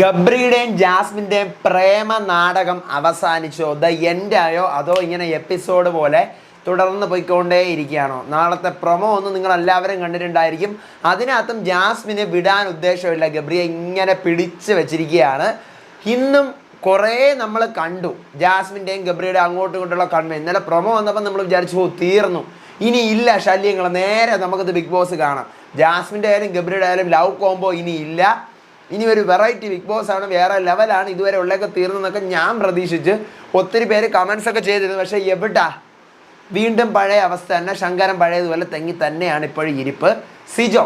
ഗബ്രിയുടെയും ജാസ്മിൻ്റെയും പ്രേമ നാടകം അവസാനിച്ചോ? The end ആയോ? അതോ ഇങ്ങനെ എപ്പിസോഡ് പോലെ തുടർന്ന് പോയിക്കൊണ്ടേ ഇരിക്കുകയാണോ? നാളത്തെ പ്രൊമോ ഒന്ന് നിങ്ങൾ എല്ലാവരും കണ്ടിട്ടുണ്ടായിരിക്കും. അതിനകത്തും ജാസ്മിനെ വിടാൻ ഉദ്ദേശമില്ല. ഗബ്രിയെ ഇങ്ങനെ പിടിച്ച് വെച്ചിരിക്കുകയാണ്. ഇന്നും കുറേ നമ്മൾ കണ്ടു ജാസ്മിൻ്റെയും ഗബ്രിയുടെ അങ്ങോട്ടും ഇങ്ങോട്ടുള്ള കൺവേ. ഇന്നലെ പ്രൊമോ വന്നപ്പോൾ നമ്മൾ വിചാരിച്ചു തീർന്നു, ഇനി ഇല്ല ശല്യങ്ങൾ, നേരെ നമുക്കത് ബിഗ് ബോസ് കാണാം. ജാസ്മിൻ്റെ ആയാലും ഗബ്രിയുടെ ആയാലും ലവ് കോംബോ ഇനി ഇല്ല. ഇനി ഒരു വെറൈറ്റി ബിഗ് ബോസ് ആണ്, വേറെ ലെവലാണ്, ഇതുവരെ ഉള്ളതൊക്കെ തീർന്നെന്നൊക്കെ ഞാൻ പ്രതീക്ഷിച്ച് ഒത്തിരി പേര് കമൻസ് ഒക്കെ ചെയ്തിരുന്നു. പക്ഷേ എവിടാ, വീണ്ടും പഴയ അവസ്ഥ തന്നെ. ശങ്കരൻ പഴയതുപോലെ തെങ്ങി തന്നെയാണ് ഇപ്പോഴും ഇരിപ്പ്. സിജോ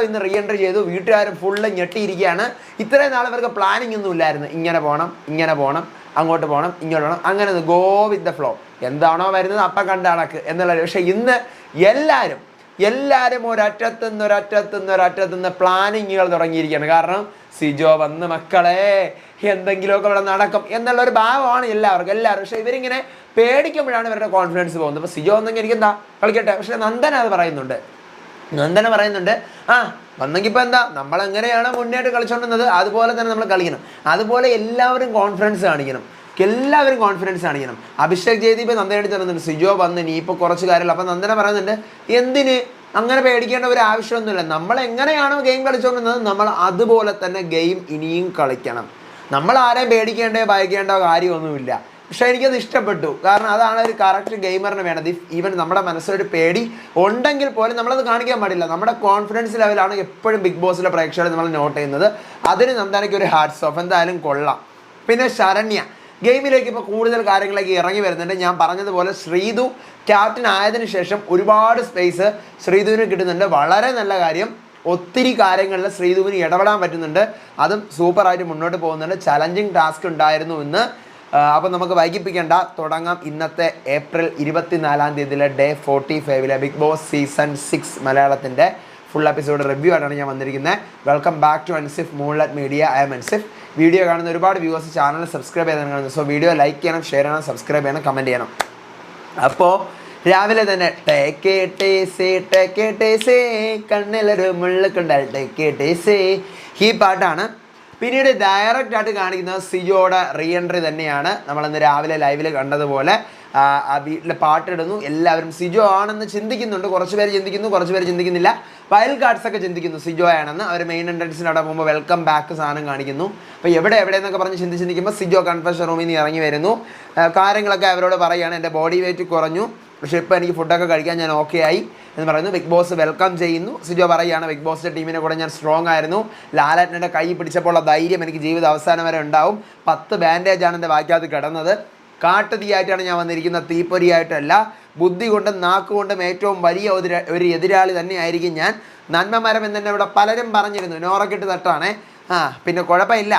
ഇന്ന് റീ എൻട്രി ചെയ്തു. വീട്ടുകാരും ഫുള്ള് ഞെട്ടിയിരിക്കുകയാണ്. ഇത്രയും നാൾ ഇവർക്ക് പ്ലാനിങ് ഒന്നും ഇല്ലായിരുന്നു. ഇങ്ങനെ പോകണം, അങ്ങോട്ട് പോകണം, ഇങ്ങോട്ട് പോകണം, അങ്ങനെ ഗോ വിത്ത് ദ ഫ്ലോ. എന്താണോ വരുന്നത് അപ്പം കണ്ട കണക്ക് എന്നുള്ളത്. പക്ഷേ ഇന്ന് എല്ലാവരും ഒരറ്റത്തുനിന്ന് പ്ലാനിങ്ങുകൾ തുടങ്ങിയിരിക്കുകയാണ്. കാരണം സിജോ വന്ന് മക്കളെ എന്തെങ്കിലുമൊക്കെ ഇവിടെ നടക്കും എന്നുള്ളൊരു ഭാവമാണ് എല്ലാവർക്കും. പക്ഷേ ഇവരിങ്ങനെ പേടിക്കുമ്പോഴാണ് ഇവരുടെ കോൺഫിഡൻസ് പോകുന്നത്. അപ്പോൾ സിജോ വന്നെങ്കിൽ എനിക്ക് എന്താ കളിക്കട്ടെ. പക്ഷേ നന്ദന അത് പറയുന്നുണ്ട്. വന്നെങ്കിൽ ഇപ്പോൾ എന്താ, നമ്മളെങ്ങനെയാണ് മുന്നേറ്റ് കളിച്ചുകൊണ്ടിരുന്നത് അതുപോലെ തന്നെ നമ്മൾ കളിക്കണം. അതുപോലെ എല്ലാവരും കോൺഫിഡൻസ് കാണിക്കണം. അഭിഷേക് ജയദീപ് നന്ദനയോട് തരുന്നുണ്ട്, സിജോ വന്ന് ഇനി ഇപ്പോൾ കുറച്ച് കാര്യമില്ല. അപ്പം നന്ദന പറയുന്നുണ്ട്, എന്തിന് അങ്ങനെ പേടിക്കേണ്ട ഒരു ആവശ്യമൊന്നുമില്ല. നമ്മൾ എങ്ങനെയാണോ ഗെയിം കളിച്ചുകൊണ്ടിരുന്നത് നമ്മൾ അതുപോലെ തന്നെ ഗെയിം ഇനിയും കളിക്കണം. നമ്മൾ ആരെയും പേടിക്കേണ്ടോ ഭയക്കേണ്ടോ കാര്യമൊന്നുമില്ല. പക്ഷേ എനിക്കത് ഇഷ്ടപ്പെട്ടു. കാരണം അതാണ് ഒരു കറക്റ്റ് ഗെയിമറിന് വേണ്ടത്. ഈവൻ നമ്മുടെ മനസ്സിലൊരു പേടി ഉണ്ടെങ്കിൽ പോലും നമ്മളത് കാണിക്കാൻ പാടില്ല. നമ്മുടെ കോൺഫിഡൻസ് ലെവലാണ് എപ്പോഴും ബിഗ് ബോസിലെ പ്രേക്ഷകർ നമ്മൾ നോട്ട് ചെയ്യുന്നത്. അതിന് നന്ദനയ്ക്ക് ഒരു ഹാറ്റ്സ് ഓഫ്, എന്തായാലും കൊള്ളാം. പിന്നെ ശരണ്യ ഗെയിമിലേക്ക് ഇപ്പോൾ കൂടുതൽ കാര്യങ്ങളിലേക്ക് ഇറങ്ങി വരുന്നുണ്ട്. ഞാൻ പറഞ്ഞതുപോലെ ശ്രീതു ക്യാപ്റ്റൻ ആയതിനു ശേഷം ഒരുപാട് സ്പേസ് ശ്രീതുവിന് കിട്ടുന്നുണ്ട്. വളരെ നല്ല കാര്യം. ഒത്തിരി കാര്യങ്ങളിൽ ശ്രീതുവിന് ഇടപെടാൻ പറ്റുന്നുണ്ട്. അതും സൂപ്പറായിട്ട് മുന്നോട്ട് പോകുന്നുണ്ട്. ചലഞ്ചിങ് ടാസ്ക് ഉണ്ടായിരുന്നു ഇന്ന്. അപ്പോൾ നമുക്ക് വൈകിപ്പിക്കേണ്ട, തുടങ്ങാം. ഇന്നത്തെ ഏപ്രിൽ 24-ാം തീയതിയിലെ ഡേ 45 ബിഗ് ബോസ് സീസൺ 6 മലയാളത്തിൻ്റെ ഫുൾ എപ്പിസോഡ് റിവ്യൂ ആയിട്ടാണ് ഞാൻ വന്നിരിക്കുന്നത്. Welcome back to Ansif moonlight media. I am Ansif. Video കാണുന്ന ഒരുപാട് വ്യൂവേഴ്സ് ചാനൽ സബ്സ്ക്രൈബ് ചെയ്താണ് കാണുന്നത്. സോ വീഡിയോ ലൈക്ക് ചെയ്യണം, ഷെയർ ചെയ്യണം, സബ്സ്ക്രൈബ് ചെയ്യണം, കമൻറ്റ് ചെയ്യണം. അപ്പോൾ രാവിലെ തന്നെ ടേസേ കണ്ണിലൊരു മുള്ളു കണ്ടാൽ ടേസേ, ഈ പാട്ടാണ്. പിന്നീട് ഡയറക്റ്റ് ആയിട്ട് കാണിക്കുന്നത് സിജോയുടെ റീ എൻട്രി തന്നെയാണ്. നമ്മളിന്ന് രാവിലെ ലൈവിൽ കണ്ടതുപോലെ ആ വീട്ടിൽ പാട്ടിടുന്നു. എല്ലാവരും സിജോ ആണെന്ന് ചിന്തിക്കുന്നുണ്ട്. കുറച്ച് പേര് ചിന്തിക്കുന്നു, കുറച്ച് പേര് ചിന്തിക്കുന്നില്ല. വൈൽഡ് കാർഡ്സ് ഒക്കെ ചിന്തിക്കുന്നു സിജോ ആണെന്ന്. അവർ മെയിൻ എൻട്രൻസിന് അവിടെ പോകുമ്പോൾ വെൽക്കം ബാക്ക് സാധനം കാണിക്കുന്നു. അപ്പോൾ എവിടെയെന്നൊക്കെ പറഞ്ഞ് ചിന്തിക്കുമ്പോൾ സിജോ കൺഫെഷൻ റൂമിൽ നിന്ന് ഇറങ്ങി വരുന്നു. കാര്യങ്ങളൊക്കെ അവരോട് പറയുകയാണ്, എൻ്റെ ബോഡി വെയിറ്റ് കുറഞ്ഞു, പക്ഷേ ഇപ്പോൾ എനിക്ക് ഫുഡൊക്കെ കഴിക്കാൻ ഞാൻ ഓക്കെ ആയി എന്ന് പറയുന്നു. ബിഗ് ബോസ് വെൽക്കം ചെയ്യുന്നു. സിജോ പറയുകയാണ്, ബിഗ് ബോസിൻ്റെ ടീമിനെ കൂടെ ഞാൻ സ്ട്രോങ് ആയിരുന്നു. ലാലേട്ടൻ്റെ കൈ പിടിച്ചപ്പോൾ ഉള്ള ധൈര്യം എനിക്ക് ജീവിത അവസാനം വരെ ഉണ്ടാവും. 10 ബാൻഡേജാണ് എൻ്റെ വാക്കകത്ത് കിടന്നത്. കാട്ടുതീയായിട്ടാണ് ഞാൻ വന്നിരിക്കുന്നത്, തീപ്പൊരിയായിട്ടല്ല. ബുദ്ധി കൊണ്ടും നാക്കുകൊണ്ടും ഏറ്റവും വലിയ ഒരു എതിരാളി തന്നെയായിരിക്കും ഞാൻ. നന്മമരം എന്ന് തന്നെ ഇവിടെ പലരും പറഞ്ഞിരുന്നു. നോറക്കിട്ട് തട്ടാണേ. പിന്നെ കുഴപ്പമില്ല.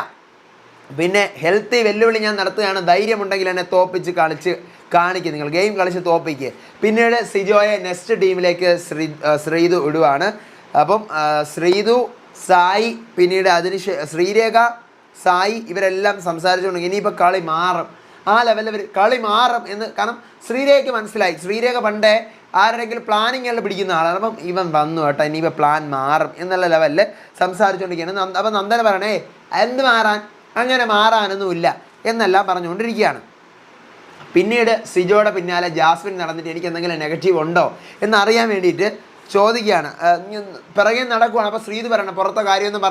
പിന്നെ ഹെൽത്തി വെല്ലുവിളി ഞാൻ നടത്തുകയാണ്. ധൈര്യമുണ്ടെങ്കിൽ എന്നെ തോപ്പിച്ച് കാണിക്കുക, നിങ്ങൾ ഗെയിം കളിച്ച് തോപ്പിക്കുക. പിന്നീട് സിജോയെ നെക്സ്റ്റ് ടീമിലേക്ക് ശ്രീതു ഇടുവാണ്. അപ്പം ശ്രീതു, സായി, പിന്നീട് ശ്രീരേഖ, സായി ഇവരെല്ലാം സംസാരിച്ചുകൊണ്ടെങ്കിൽ ഇനിയിപ്പോൾ കളി മാറും. ആ ലെവലിൽ കളി മാറും എന്ന്. കാരണം ശ്രീരേഖയ്ക്ക് മനസ്സിലായി. ശ്രീരേഖ പണ്ടേ ആരുടെയെങ്കിലും പ്ലാനിങ്ങുകൾ പിടിക്കുന്ന ആളാണ്. അപ്പം ഇവൻ വന്നു കേട്ടോ, ഇനിയിപ്പോൾ പ്ലാൻ മാറും എന്നുള്ള ലെവലിൽ സംസാരിച്ചുകൊണ്ടിരിക്കുകയാണ്. അപ്പം നന്ദന പറയണേ, എന്ത് മാറാൻ, അങ്ങനെ മാറാനൊന്നുമില്ല എന്നെല്ലാം പറഞ്ഞുകൊണ്ടിരിക്കുകയാണ്. പിന്നീട് സിജോയുടെ പിന്നാലെ ജാസ്മിൻ നടന്നിട്ട് എനിക്ക് എന്തെങ്കിലും നെഗറ്റീവ് ഉണ്ടോ എന്നറിയാൻ വേണ്ടിയിട്ട് ചോദിക്കുകയാണ്. പിറകെ നടക്കുവാണ്. അപ്പോൾ ശ്രീതു പറയണം, പുറത്തെ കാര്യമൊന്നും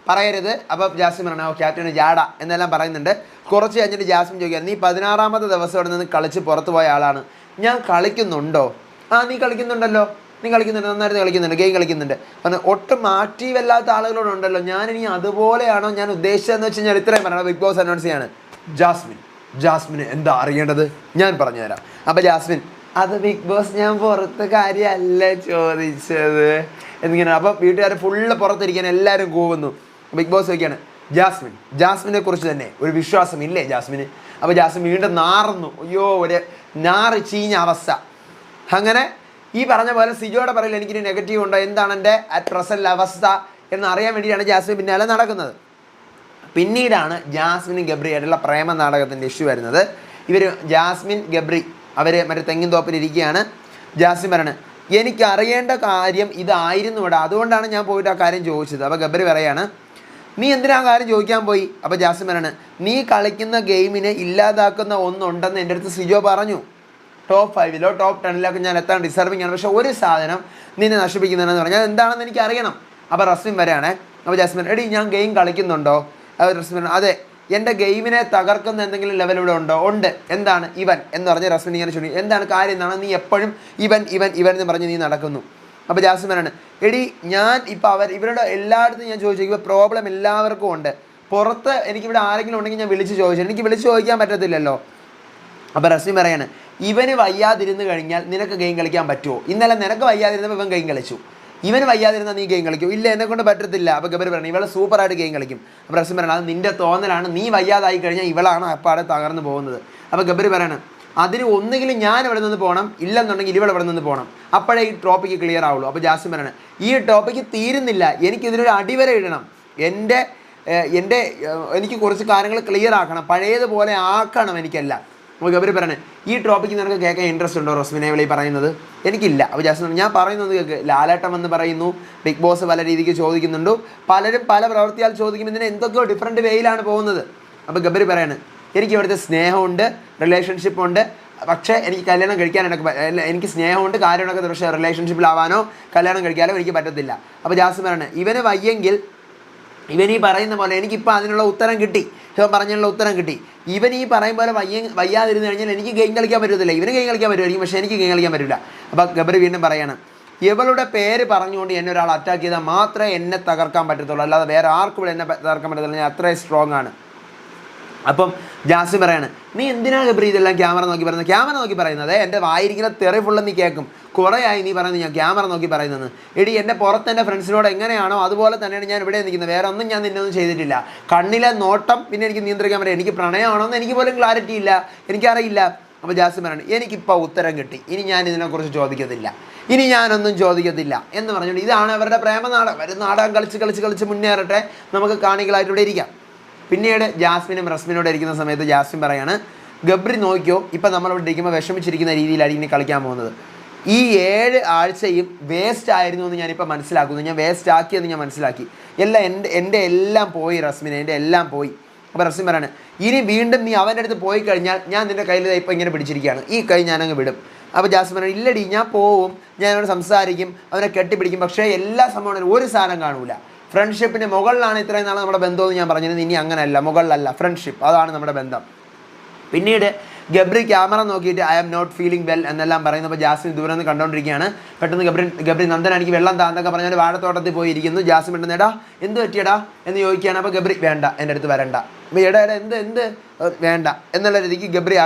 പറയരുത്. അപ്പോൾ ജാസ്മിൻ പറയണം, ഓ ക്യാപ്റ്റന് ജാട എന്നെല്ലാം പറയുന്നുണ്ട്. കുറച്ച് കഴിഞ്ഞിട്ട് ജാസ്മിൻ ചോദിക്കുക, നീ 16ാമത്തെ ദിവസം ഇവിടെ നിന്ന് കളിച്ച് പുറത്ത് പോയ ആളാണ്, ഞാൻ കളിക്കുന്നുണ്ടോ? നീ കളിക്കുന്നുണ്ടല്ലോ, നന്നായിട്ട് കളിക്കുന്നുണ്ട്, ഗെയിം കളിക്കുന്നുണ്ട്. കാരണം ഒട്ടും ആക്റ്റീവല്ലാത്ത ആളുകളോടുണ്ടല്ലോ, ഞാനിനി അതുപോലെയാണോ ഞാൻ ഉദ്ദേശിച്ചതെന്ന് വെച്ച് കഴിഞ്ഞാൽ ഇത്രയും പറയണം. ബിഗ് ബോസ് അനൗൺസ് ചെയ്യാണ്, ജാസ്മിന് എന്താ അറിയേണ്ടത് ഞാൻ പറഞ്ഞുതരാം. അപ്പോൾ ജാസ്മിൻ, അത് ബിഗ് ബോസ് ഞാൻ പുറത്ത് കാര്യമല്ല ചോദിച്ചത് എന്നിങ്ങനെ. അപ്പോൾ വീട്ടുകാർ ഫുള്ള് പുറത്തിരിക്കാൻ എല്ലാവരും കൂവുന്നു. ബിഗ് ബോസ് ചോദിക്കുകയാണ്, ജാസ്മിനെ കുറിച്ച് തന്നെ ഒരു വിശ്വാസം ഇല്ലേ ജാസ്മിന്? അപ്പോൾ ജാസ്മിൻ വീണ്ടും നാറുന്നു. അയ്യോ, ഒരു നാറ് ചീഞ്ഞ അവസ്ഥ. അങ്ങനെ ഈ പറഞ്ഞ പോലെ സിജോയുടെ പറയില്ല എനിക്കിനി നെഗറ്റീവ് ഉണ്ടോ, എന്താണ് എൻ്റെ അറ്റ് പ്രസൻറ്റ് അവസ്ഥ എന്നറിയാൻ വേണ്ടിയിട്ടാണ് ജാസ്മിൻ പിന്നാലെ നടക്കുന്നത്. പിന്നീടാണ് ജാസ്മിനും ഗബ്രിയായിട്ടുള്ള പ്രേമ നാടകത്തിൻ്റെ ഇഷ്യൂ വരുന്നത്. ജാസ്മിൻ ഗബ്രി അവർ മറ്റേ തെങ്ങിൻ തോപ്പിലിരിക്കുകയാണ്. ജാസ്മിൻ പറയണത്, എനിക്കറിയേണ്ട കാര്യം ഇതായിരുന്നു ഇവിടെ, അതുകൊണ്ടാണ് ഞാൻ പോയിട്ട് ആ കാര്യം ചോദിച്ചത്. അപ്പോൾ ഗബ്രി പറയാണ്, നീ എന്തിനാ കാര്യം ചോദിക്കാൻ പോയി? അപ്പോൾ ജാസ്മിൻ പറയാണ്, നീ കളിക്കുന്ന ഗെയിമിനെ ഇല്ലാതാക്കുന്ന ഒന്നുണ്ടെന്ന് എൻ്റെ അടുത്ത് സിജോ പറഞ്ഞു. ടോപ്പ് 5 ടോപ്പ് 10 ഞാൻ എത്താൻ ഡിസർവിങ് ആണ്, പക്ഷേ ഒരു സാധനം നിന്നെ നശിപ്പിക്കുന്നതെന്ന് പറഞ്ഞാൽ എന്താണെന്ന് എനിക്ക് അറിയണം. അപ്പോൾ റസ്മിൻ വരെയാണേ. അപ്പോൾ ജാസ്മിൻ, എടി ഞാൻ ഗെയിം കളിക്കുന്നുണ്ടോ? റസ്മിൻ, അതെ. എൻ്റെ ഗെയിമിനെ തകർക്കുന്ന എന്തെങ്കിലും ലെവൽ ഇവിടെ ഉണ്ടോ? ഉണ്ട്. എന്താണ്? ഇവൻ എന്ന് പറഞ്ഞ് റസ്മിൻ ഇങ്ങനെ ചോദിക്കും. എന്താണ് കാര്യം? എന്നാണ് നീ എപ്പോഴും ഇവൻ ഇവൻ ഇവൻ എന്ന് പറഞ്ഞ് നീ നടക്കുന്നു. അപ്പോൾ ജാസ്മിനാണ്, എടി ഞാൻ ഇപ്പോൾ ഇവരുടെ എല്ലായിടത്തും ഞാൻ ചോദിച്ചു, ഇപ്പോൾ പ്രോബ്ലം എല്ലാവർക്കും ഉണ്ട്. പുറത്ത് എനിക്കിവിടെ ആരെങ്കിലും ഉണ്ടെങ്കിൽ ഞാൻ വിളിച്ച് ചോദിച്ചു, എനിക്ക് വിളിച്ച് ചോദിക്കാൻ പറ്റത്തില്ലല്ലോ. അപ്പോൾ റസ്മിൻ പറയാണ്, ഇവന് വയ്യാതിരുന്ന് കഴിഞ്ഞാൽ നിനക്ക് ഗെയിം കളിക്കാൻ പറ്റുമോ? ഇന്നലെ നിനക്ക് വയ്യാതിരുന്നപ്പോൾ ഇവൻ ഗെയിം കളിച്ചു, ഇവന് വയ്യാതിരുന്നാൽ നീ ഗെയിം കളിക്കും? ഇല്ല, എന്നെ കൊണ്ട് പറ്റത്തില്ല. അപ്പോൾ ഗബ്രി പറഞ്ഞു, ഇവളെ സൂപ്പറായിട്ട് ഗെയിം കളിക്കും. അപ്പോൾ റസ്മിൻ പറയണം, അത് നിൻ്റെ തോന്നലാണ്, നീ വയ്യാതായി കഴിഞ്ഞാൽ ഇവളാണ് അപ്പാടെ തകർന്ന് പോകുന്നത്. അപ്പോൾ ഗബ്രി പറയണം, അതിന് ഒന്നുകിലും ഞാൻ ഇവിടെ നിന്ന് പോകണം, ഇല്ലെന്നുണ്ടെങ്കിൽ ഇവൾ ഇവിടെ നിന്ന് പോകണം, അപ്പോഴേ ഈ ടോപ്പിക്ക് ക്ലിയർ ആവുള്ളൂ. അപ്പോൾ ജാസ്മിൻ പറയണം, ഈ ടോപ്പിക്ക് തീരുന്നില്ല, എനിക്കിതിനൊരു അടിവരെ ഇടണം, എനിക്ക് കുറച്ച് കാര്യങ്ങൾ ക്ലിയർ ആക്കണം, പഴയതുപോലെ ആക്കണം എനിക്കെല്ലാം. അപ്പോൾ ഗബ്രി പറയണേ, ഈ ടോപ്പിക്ക് നിനക്ക് കേൾക്കാൻ ഇൻട്രസ്റ്റ് ഉണ്ടോ റസ്മിനെ വിളി പറയുന്നത്? എനിക്കില്ല. അപ്പോൾ ജാസ്മിൻ, ഞാൻ പറയുന്നത് കേൾക്ക്, ലാലേട്ടം എന്ന് പറയുന്നു, ബിഗ് ബോസ് പല രീതിക്ക് ചോദിക്കുന്നുണ്ട്, പലരും പല പ്രവൃത്തിയാൽ ചോദിക്കുമ്പോൾ ഇതിന് എന്തൊക്കെയോ ഡിഫറെൻറ്റ് വേയിലാണ് പോകുന്നത്. അപ്പോൾ ഗബ്രി പറയാണ്, എനിക്ക് ഇവിടുത്തെ സ്നേഹമുണ്ട്, റിലേഷൻഷിപ്പുണ്ട്, പക്ഷേ എനിക്ക് കല്യാണം കഴിക്കാൻ എനിക്ക് സ്നേഹമുണ്ട്, കാര്യങ്ങളൊക്കെ, പക്ഷേ റിലേഷൻഷിപ്പിലാവാനോ കല്യാണം കഴിക്കാനോ എനിക്ക് പറ്റത്തില്ല. അപ്പോൾ ജാസ്മിൻ പറയാണ്, ഇവന് വയ്യെങ്കിൽ ഇവൻ ഈ പറയുന്ന പോലെ എനിക്കിപ്പോൾ അതിനുള്ള ഉത്തരം കിട്ടി, ഇവൻ പറഞ്ഞതിനുള്ള ഉത്തരം കിട്ടി. ഇവൻ ഈ പറയും പോലെ വയ്യാതിരുന്ന് കഴിഞ്ഞാൽ എനിക്ക് ഗെയിം കളിക്കാൻ പറ്റത്തില്ല, ഇവന് ഗെയിം കളിക്കാൻ പറ്റുമായിരിക്കും, പക്ഷേ എനിക്ക് ഗെയിം കളിക്കാൻ പറ്റില്ല. അപ്പോൾ ഗബ്രി വീണ്ടും പറയാണ്, ഇവളുടെ പേര് പറഞ്ഞുകൊണ്ട് എന്നെ ഒരാൾ അറ്റാക്ക് ചെയ്താൽ മാത്രമേ എന്നെ തകർക്കാൻ പറ്റത്തുള്ളൂ, അല്ലാതെ വേറെ ആർക്കും ഇവിടെ എന്നെ തകർക്കാൻ പറ്റത്തില്ല, ഞാൻ അത്രയും സ്ട്രോങ് ആണ്. അപ്പം ജാസ്മിൻ പറയാണ്, നീ എന്തിനാണ് ഗബ്രി ഇതെല്ലാം ക്യാമറ നോക്കി പറയുന്നത്? ക്യാമറ നോക്കി പറയുന്നത് എൻ്റെ വായിരിക്കുന്ന തെറി ഫുള്ള് നീ കേൾക്കും, കുറേയായി നീ പറയുന്നത് ഞാൻ ക്യാമറ നോക്കി പറയുന്നത്. എടി, എൻ്റെ പുറത്ത് എൻ്റെ ഫ്രണ്ട്സിനോട് എങ്ങനെയാണോ അതുപോലെ തന്നെയാണ് ഞാൻ ഇവിടെ നിൽക്കുന്നത്, വേറെ ഒന്നും ഞാൻ നിന്നൊന്നും ചെയ്തിട്ടില്ല. കണ്ണിലെ നോട്ടം പിന്നെ എനിക്ക് നിയന്ത്രിക്കാൻ പറ്റില്ല, എനിക്ക് പ്രണയമാണോ എന്ന് എനിക്ക് പോലും ക്ലാരിറ്റി ഇല്ല, എനിക്കറിയില്ല. അപ്പോൾ ജാസ്മിൻ പറയാണ്, എനിക്കിപ്പോൾ ഉത്തരം കിട്ടി, ഇനി ഞാൻ ഇതിനെക്കുറിച്ച് ചോദിക്കത്തില്ല, ഇനി ഞാനൊന്നും ചോദിക്കത്തില്ല എന്ന് പറഞ്ഞുകൊണ്ട് ഇതാണ് അവരുടെ പ്രേമനാടകം. അവർ നാടകം കളിച്ച് മുന്നേറട്ടെ, നമുക്ക് കാണികളായിട്ട് ഇവിടെ ഇരിക്കാം. പിന്നീട് ജാസ്മിനും റസ്മിനോട് ഇരിക്കുന്ന സമയത്ത് ജാസ്മിൻ പറയാണ്, ഗബ്രി നോക്കിയോ, ഇപ്പം നമ്മളിവിടെ ഇരിക്കുമ്പോൾ വിഷമിച്ചിരിക്കുന്ന രീതിയിലായിരിക്കും ഇനി കളിക്കാൻ പോകുന്നത്. ഈ 7 ആഴ്ചയും വേസ്റ്റ് ആയിരുന്നു എന്ന് ഞാനിപ്പോൾ മനസ്സിലാക്കുന്നു, ഞാൻ വേസ്റ്റ് ആക്കിയെന്ന് ഞാൻ മനസ്സിലാക്കി. എൻ്റെ എല്ലാം പോയി റസ്മിനെ, എൻ്റെ എല്ലാം പോയി. അപ്പോൾ റസ്മിൻ പറയാണ്, ഇനി വീണ്ടും നീ അവൻ്റെ അടുത്ത് പോയി കഴിഞ്ഞാൽ ഞാൻ നിൻ്റെ കയ്യിൽ ഇപ്പോൾ ഇങ്ങനെ പിടിച്ചിരിക്കുകയാണ്, ഈ കൈ ഞാനങ്ങ് വിടും. അപ്പോൾ ജാസ്മിൻ പറയാണ്, ഇല്ലടി, ഞാൻ പോവും, ഞാൻ അവനോട് സംസാരിക്കും, അവനെ കെട്ടിപ്പിടിക്കും, പക്ഷേ എല്ലാ സംഭവം ഒരു സാധനം കാണൂല. ഫ്രണ്ട്ഷിപ്പിൻ്റെ മുകളിലാണ് ഇത്രയും നാളെ നമ്മുടെ ബന്ധമെന്ന് ഞാൻ പറഞ്ഞിരുന്നത്, ഇനി അങ്ങനെയല്ല, മുകളിലല്ല, ഫ്രണ്ട്ഷിപ്പ്, അതാണ് നമ്മുടെ ബന്ധം. പിന്നീട് ഗബ്രി ക്യാമറ നോക്കിയിട്ട് I am not feeling well എന്നെല്ലാം പറയുന്നപ്പോൾ ജാസ്മിൻ ദൂരെ നിന്ന് കണ്ടുകൊണ്ടിരിക്കുകയാണ്. പെട്ടെന്ന് ഗബ്രി നന്ദന എനിക്ക് വെള്ളം താന്നൊക്കെ പറഞ്ഞാൽ വാഴത്തോട്ടത്തിൽ പോയി ഇരിക്കുന്നു. ജാസ്മിൻ പെട്ടെന്ന്, എടാ എന്ത് പറ്റിയടാ എന്ന് ചോദിക്കുകയാണ്. അപ്പോൾ ഗബ്രി, വേണ്ട, എൻ്റെ അടുത്ത് വരണ്ട, അപ്പോൾ എടാ എന്ത് വേണ്ട എന്നുള്ള രീതിക്ക് ഗബ്രി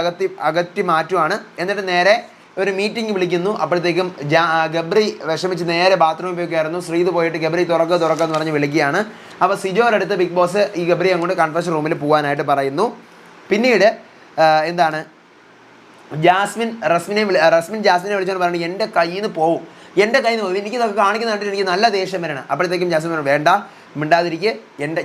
അകറ്റി മാറ്റുവാണ്. എന്നിട്ട് നേരെ ഒരു മീറ്റിംഗ് വിളിക്കുന്നു. അപ്പോഴത്തേക്കും ഗബ്രി വിഷമിച്ച് നേരെ ബാത്റൂമിൽ പോയി കയറുന്നു. ശ്രീത് പോയിട്ട് ഗബ്രി തുറക്കെന്ന് പറഞ്ഞ് വിളിക്കുകയാണ്. അപ്പോൾ സിജോയുടെ അടുത്ത് ബിഗ് ബോസ് ഈ ഗബ്രി അങ്ങോട്ട് കൺഫറൻസ് റൂമിൽ പോകാനായിട്ട് പറയുന്നു. പിന്നീട് എന്താണ്, റസ്മിൻ ജാസ്മിനെ വിളിച്ചോണ്ട് പറഞ്ഞു, എൻ്റെ കയ്യിൽ നിന്ന് പോകും, എനിക്കിതൊക്കെ കാണിക്കുന്ന കണ്ടിട്ട് എനിക്ക് നല്ല ദേഷ്യം വരണം. അപ്പോഴത്തേക്കും ജാസ്മിൻ പറഞ്ഞു, വേണ്ട, മിണ്ടാതിരിക്കുക,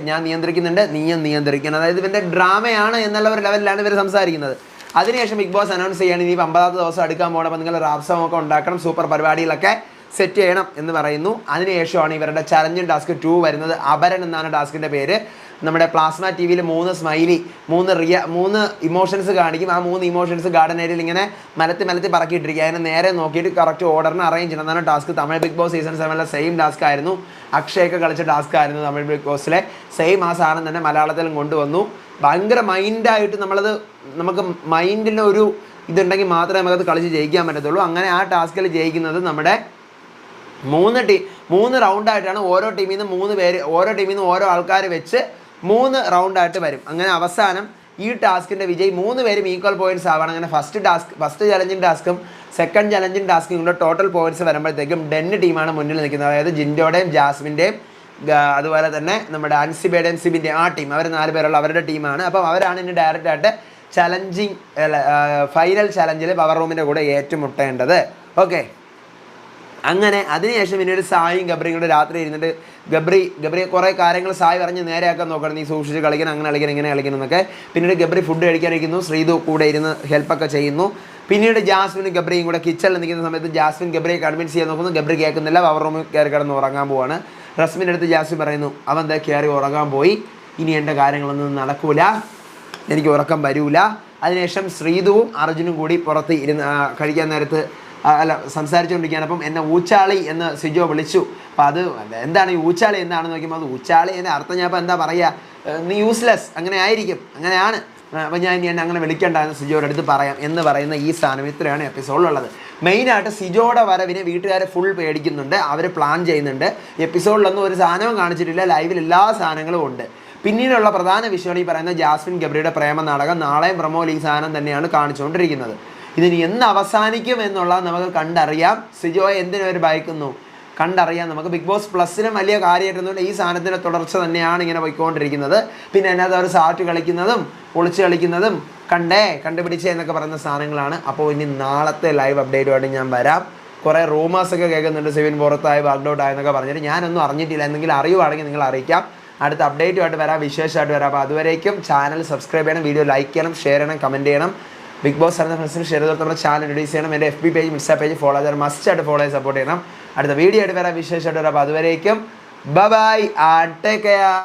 ഞാൻ നിയന്ത്രിക്കുന്നുണ്ട്, നീയും നിയന്ത്രിക്കണം. അതായത് ഇവൻ്റെ ഡ്രാമയാണ് എന്നുള്ള ഒരു ലെവലിലാണ് ഇവർ സംസാരിക്കുന്നത്. അതിനുശേഷം ബിഗ് ബോസ് അനൗൺസ് ചെയ്യാണ്, ഇനി 50ാമത്തെ ദിവസം അടുക്കാൻ പോകണം, അപ്പോൾ നിങ്ങൾ റാപ്സമൊക്കെ ഉണ്ടാക്കണം, സൂപ്പർ പരിപാടികളൊക്കെ സെറ്റ് ചെയ്യണം എന്ന് പറയുന്നു. അതിനുശേഷമാണ് ഇവരുടെ ചലഞ്ചിങ് ടാസ്ക് 2 വരുന്നത്. അപരൻ എന്നാണ് ടാസ്കിൻ്റെ പേര്. നമ്മുടെ പ്ലാസ്മ ടി വിയിൽ 3 സ്മൈലി, 3 ഇമോഷൻസ് കാണിക്കും. ആ 3 ഇമോഷൻസ് ഗാർഡൻ ഏരിയയിൽ ഇങ്ങനെ മലത്തി പറക്കിയിട്ടിരിക്കുക. അതിനെ നേരെ നോക്കിയിട്ട് കറക്റ്റ് ഓർഡറിന് അറേഞ്ച് ചെയ്യണം എന്നാണ് task. Tamil Bigg boss season 7 same task ആയിരുന്നു. അക്ഷയൊക്കെ കളിച്ച ടാസ്ക് ആയിരുന്നു തമിഴ് ബിഗ് ബോസിലെ. സെയിം ആ സാധനം തന്നെ മലയാളത്തിലും കൊണ്ടുവന്നു. ഭയങ്കര മൈൻഡായിട്ട് നമുക്ക് മൈൻഡിന് ഒരു ഇതുണ്ടെങ്കിൽ മാത്രമേ നമുക്കത് കളിച്ച് ജയിക്കാൻ പറ്റത്തുള്ളൂ. അങ്ങനെ ആ ടാസ്കിൽ ജയിക്കുന്നത് നമ്മുടെ 3 റൗണ്ടായിട്ടാണ്. ഓരോ ടീമിൽ നിന്ന് ഓരോ ആൾക്കാർ വെച്ച് 3 റൗണ്ടായിട്ട് വരും. അങ്ങനെ അവസാനം ഈ ടാസ്കിൻ്റെ വിജയ് 3 പേരും ഈക്വൽ പോയിൻറ്റ്സ് ആവണം. അങ്ങനെ ഫസ്റ്റ് ചലഞ്ചിങ് ടാസ്കും സെക്കൻഡ് ചലഞ്ചിങ് ടാസ്കും കൂടെ ടോട്ടൽ പോയിൻറ്റ്സ് വരുമ്പോഴത്തേക്കും ഡെൻ ടീമാണ് മുന്നിൽ നിൽക്കുന്നത്. അതായത് ജിൻഡോയുടെയും ജാസ്മിൻ്റെയും അതുപോലെ തന്നെ നമ്മുടെ അൻസിബയുടെയും സിബിൻ്റെയും ആ ടീം, അവർ 4 പേരുള്ള അവരുടെ ടീമാണ്. അപ്പം അവരാണ് ഇനി ഡയറക്റ്റായിട്ട് ഫൈനൽ ചലഞ്ചിൽ പവർ റൂമിൻ്റെ കൂടെ ഏറ്റുമുട്ടേണ്ടത്. ഓക്കെ, അങ്ങനെ അതിനുശേഷം പിന്നീട് സായും ഗബ്രിയും കൂടെ രാത്രി ഇരുന്നിട്ട് ഗബ്രി കുറേ കാര്യങ്ങൾ സായി പറഞ്ഞ് നേരെയാക്കാൻ നോക്കണം, നീ സൂക്ഷിച്ച് കളിക്കണം, അങ്ങനെ കളിക്കണം, ഇങ്ങനെ കളിക്കണം എന്നൊക്കെ. പിന്നീട് ഗബ്രി ഫുഡ് കഴിക്കാനിരിക്കുന്നു, ശ്രീതു കൂടെ ഇരുന്ന് ഹെൽപ്പൊക്കെ ചെയ്യുന്നു. പിന്നീട് ജാസ്മിനും ഗബ്രിയും കൂടെ കിച്ചണിൽ നിൽക്കുന്ന സമയത്ത് ജാസ്മിൻ ഗബ്രിയെ കൺവിൻസ് ചെയ്യാൻ നോക്കുന്നു. ഗബ്രി കേൾക്കുന്നില്ല, പവർ റൂമിൽ കയറി കിടന്ന് ഉറങ്ങാൻ പോവാണ്. റസ്മിൻ്റെ അടുത്ത് ജാസ്മിൻ പറയുന്നു അവൻ ദേ കയറി ഉറങ്ങാൻ പോയി, ഇനി എൻ്റെ കാര്യങ്ങളൊന്നും നടക്കൂല, എനിക്ക് ഉറക്കം വരൂല. അതിനുശേഷം ശ്രീതുവും അർജുനും കൂടി പുറത്ത് ഇരുന്ന് കഴിക്കാൻ നേരത്ത് സംസാരിച്ചുകൊണ്ടിരിക്കുകയാണ്. അപ്പം എന്നെ ഊച്ചാളി എന്ന് സിജോ വിളിച്ചു. അപ്പം അത് എന്താണ് ഈ ഊച്ചാളി എന്താണെന്ന് നോക്കുമ്പോൾ അത് ഊച്ചാളി എൻ്റെ അർത്ഥം ഞാൻ ഇപ്പം എന്താ പറയുക, നീ യൂസ്ലെസ്, അങ്ങനെ ആയിരിക്കും, അങ്ങനെയാണ്, അപ്പം ഞാൻ ഇനി എന്നെ അങ്ങനെ വിളിക്കേണ്ടതെന്ന് സിജോയുടെ അടുത്ത് പറയാം എന്ന് പറയുന്ന ഈ സാധനം. ഇത്രയാണ് എപ്പിസോഡിലുള്ളത്. മെയിനായിട്ട് സിജോയുടെ വരവിനെ വീട്ടുകാരെ ഫുൾ പേടിക്കുന്നുണ്ട്, അവർ പ്ലാൻ ചെയ്യുന്നുണ്ട്. എപ്പിസോഡിലൊന്നും ഒരു സാധനവും കാണിച്ചിട്ടില്ല, ലൈവിൽ എല്ലാ സാധനങ്ങളും ഉണ്ട്. പിന്നീടുള്ള പ്രധാന വിഷയമാണ് ഈ പറയുന്ന ജാസ്മിൻ ഗബ്രിയുടെ പ്രേമ നാടകം. നാളെയും പ്രമോൽ ഈ സാധനം തന്നെയാണ് കാണിച്ചുകൊണ്ടിരിക്കുന്നത്. ഇതിന് എന്ന് അവസാനിക്കും എന്നുള്ളത് നമുക്ക് കണ്ടറിയാം. സിജോയെ എന്തിനവർ ഭയക്കുന്നു കണ്ടറിയാം നമുക്ക്. ബിഗ് ബോസ് പ്ലസിനും വലിയ കാര്യമായിട്ടൊന്നുമില്ല, ഈ സാധനത്തിൻ്റെ തുടർച്ച തന്നെയാണ് ഇങ്ങനെ പോയിക്കൊണ്ടിരിക്കുന്നത്. പിന്നെ അതിനകത്ത് അവർ സാറ്റ് കളിക്കുന്നതും ഒളിച്ച് കളിക്കുന്നതും കണ്ടുപിടിച്ചേ എന്നൊക്കെ പറയുന്ന സാധനങ്ങളാണ്. അപ്പോൾ ഇനി നാളത്തെ ലൈവ് അപ്ഡേറ്റുമായിട്ട് ഞാൻ വരാം. കുറേ റൂമേഴ്സൊക്കെ കേൾക്കുന്നുണ്ട്, സിവിൻ പുറത്തായി വാക്ക്ഡൗട്ട് ആയെന്നൊക്കെ പറഞ്ഞിട്ട്. ഞാനൊന്നും അറിഞ്ഞിട്ടില്ല, എന്തെങ്കിലും അറിയുവാണെങ്കിൽ നിങ്ങൾ അറിയിക്കാം. അടുത്ത അപ്ഡേറ്റുമായിട്ട് വരാം, വിശേഷമായിട്ട് വരാം. അപ്പോൾ അതുവരേക്കും ചാനൽ സബ്സ്ക്രൈബ് ചെയ്യണം, വീഡിയോ ലൈക്ക് ചെയ്യണം, ഷെയർ ചെയ്യണം, കമൻറ്റ് ചെയ്യണം. ബിഗ് ബോസ് അറിയുന്ന ഫ്രണ്ട്സിന് ഷെയർ ചെയ്ത് നമ്മുടെ ചാനൽ ഇൻട്രൊഡ്യൂസ് ചെയ്യണം. എൻ്റെ FB page insta page follow ചെയ്താൽ മസ്റ്റായിട്ട് ഫോളോ ചെയ്ത് സപ്പോർട്ട് ചെയ്യണം. അടുത്ത വീഡിയോ ആയിട്ട് വരാം, വിശേഷമായിട്ട് വരാം. അപ്പോൾ അതുവരേക്കും ബൈ ആൻഡ് ടേക്ക് കെയർ.